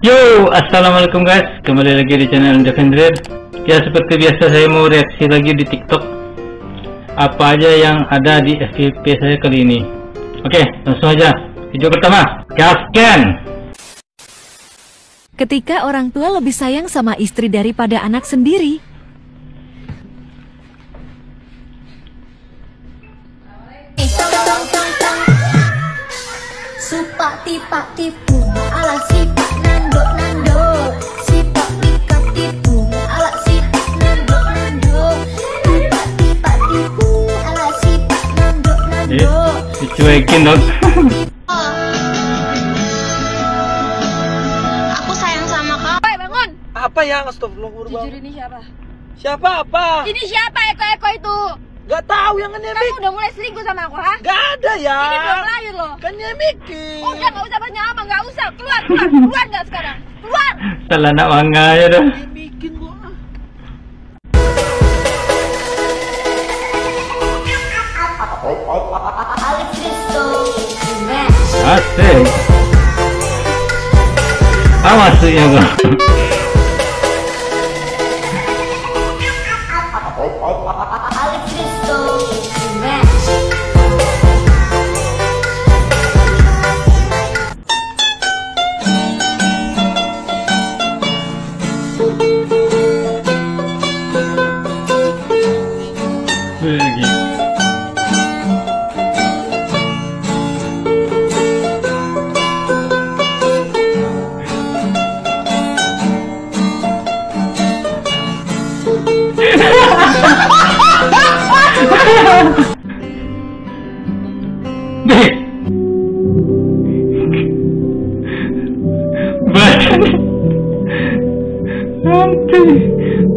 Yo, assalamualaikum guys, kembali lagi di channel Defender. Ya, seperti biasa saya mau reaksi lagi di TikTok apa aja yang ada di FYP saya kali ini. Oke, langsung aja. Video pertama, gaskan. Ketika orang tua lebih sayang sama istri daripada anak sendiri. Supak tipak tipu ala sipak nanduk nanduk, sipak tikap tipu ala sipak nanduk nanduk, tipak tipak tipu ala sipak nanduk nanduk. Dicuekin dong. Aku sayang sama kau. Baik bangun. Apa yang astagfirullah? Jujur ini siapa? Siapa apa? Ini siapa Eko itu? Gak tahu yang ngemik. Kamu udah mulai selingkuh sama aku, ha? Gak ada ya. Ini belum lahir loh. Kan nyemikin. Udah gak usah banyak ngomong, gak usah. Keluar gak sekarang? Keluar. Salah nak mangga ya dah. Nyemikin gua. Asik. Maksudnya gua.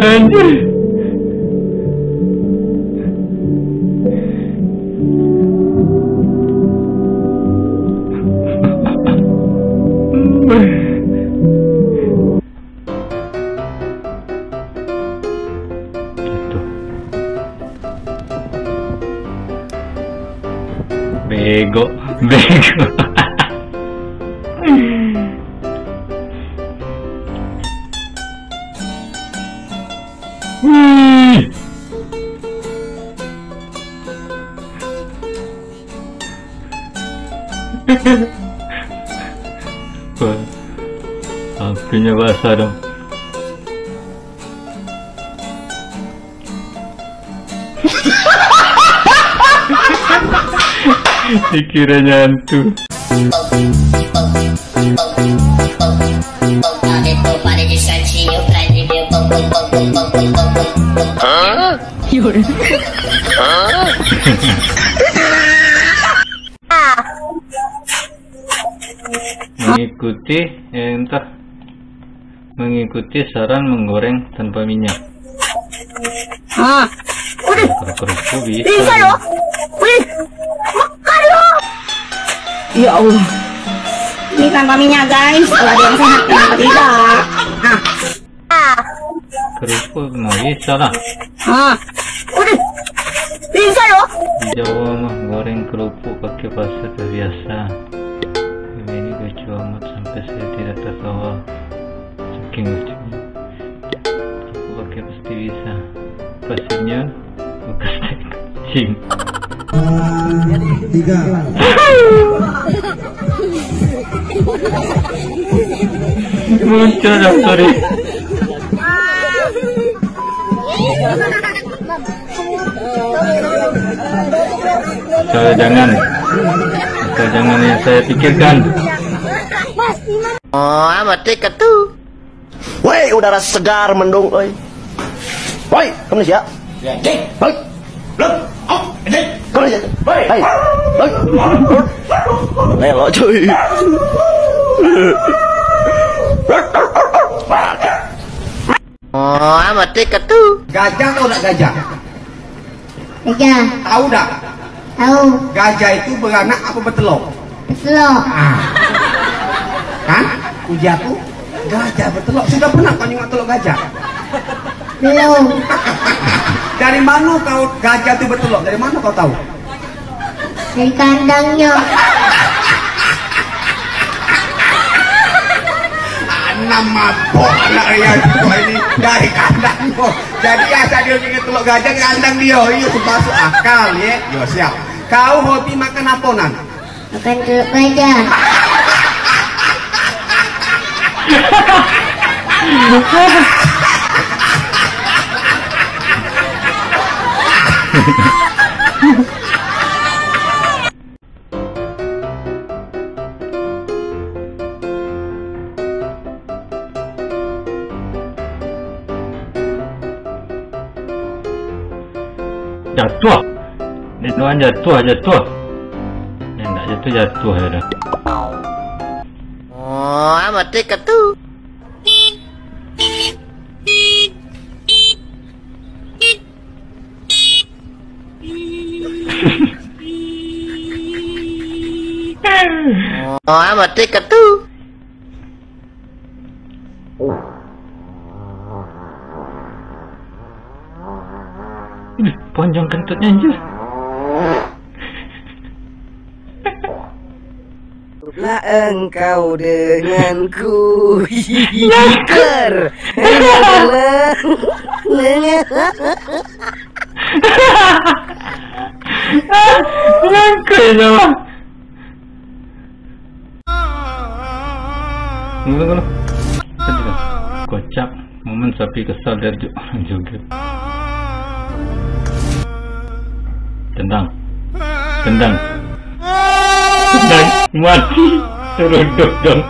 Anjir. Bego. Wah, apinya basah dong. Dikiranya hantu. Mengikuti saran menggoreng tanpa minyak. Kerupuk bisa loh. Makan loh. Ya Allah. Ini tanpa minyak guys. Kalau ada yang sehat kenapa tidak? Kerupuk nggak bisa lah. Bisa loh. Di Jawa mah goreng kerupuk pakai pasir terbiasa. Ini lucu amat sampai saya tidak tertawa. Saking lucunya. Kerupuk pakai pasti bisa. Pasirnya bekas kucing. 3. Muncul dah, sorry. Jangan yang saya pikirkan. Oh, amat dekat tuh. Woi, udara segar mendung, woi. Woi, kamu siap? Ya, cek. Woi. Belum. Oh, cek. Kamu siap? Woi. Hai. Woi. Melo cuy. Oh, amat tiket tuh. Gajah atau enggak gajah? Gajah. Tahu enggak? Tahu. Gajah itu beranak apa bertelur? Bertelur. Kan? Uji aku. Gajah bertelur. Sudah pernah kau nengok telur gajah? Belum. Dari mana kau gajah itu bertelur? Dari mana kau tahu? Dari kandangnya. Anak mabok anak Rian ini dari kandang kok. Jadi asal dia ingin telur gajah ke kandang dia. Iya masuk akal ya. Yo siap. Kau hobi makan apa nan? Makan telur gajah. Jatuh. Ini tuan jatuh. Ini enggak jatuh ya dah. Oh, amat tiket tuh. Oh, amat tiket tuh. Ih, panjang kentutnya anjir. Lah engkau denganku hiker. Langkai sama. Tunggu. Kocak. Momen sapi kesal dari orang joget. Tendang. Mati. Teruduk dong.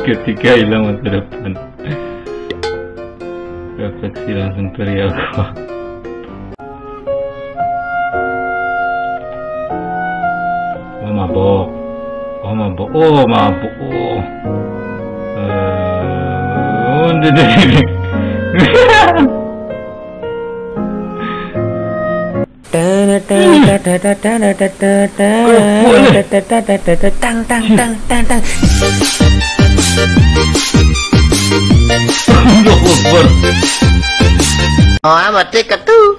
Ketika hilang masa depan, refleksi langsung teriak. Oh mabok. Oh, amat tiket tuh.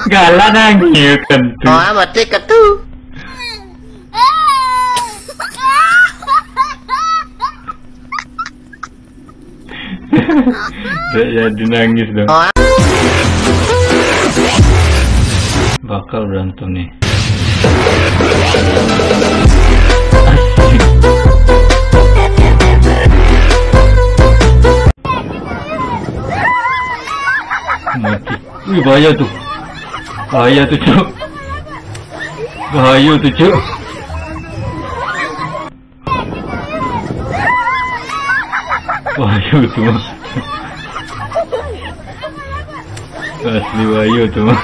Galak nangis kan tuh. Oh, amat tiket tuh. Jadi nangis dong. Oh, Bakal berantem nih. Mati. Wih, bahaya tuh cuk. Wahyu tuh mah. Asli wahyu tuh mah.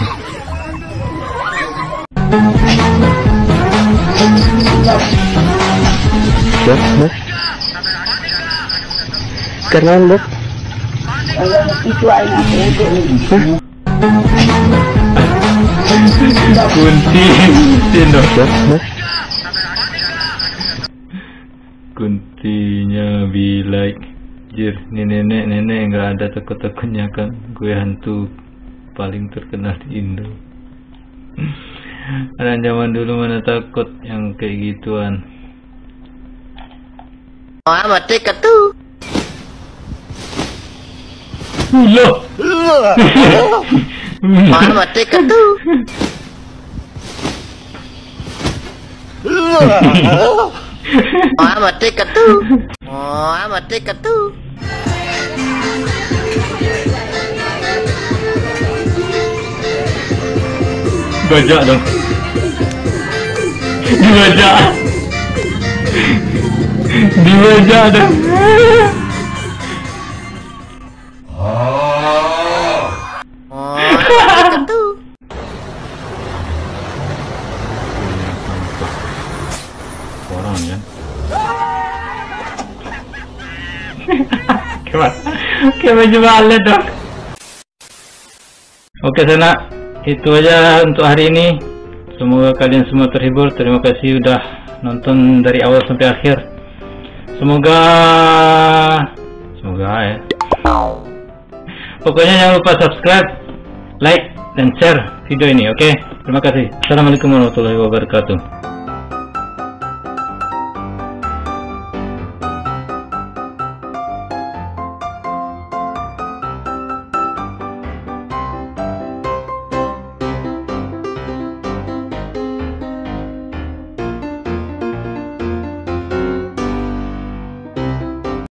Kenal Kunti Kuntinya bilai. Jir, ini nenek nggak ada takut-takutnya kan. Gue hantu paling terkenal di Indo. Orang zaman dulu mana takut yang kayak gituan. Oh, amat tiket tuh. Loh. Oh, amat tiket tuh. Oh, amat tiket tuh. Oh, amat tiket tuh. Bajak dong. Bajak. Di wajah ada. Tentu. Orang ya. Kayak baju balet dong. Oke Sana, itu aja untuk hari ini. Semoga kalian semua terhibur. Terima kasih udah nonton dari awal sampai akhir. Semoga ya. Pokoknya jangan lupa subscribe, like, dan share video ini. Oke? Terima kasih. Assalamualaikum warahmatullahi wabarakatuh.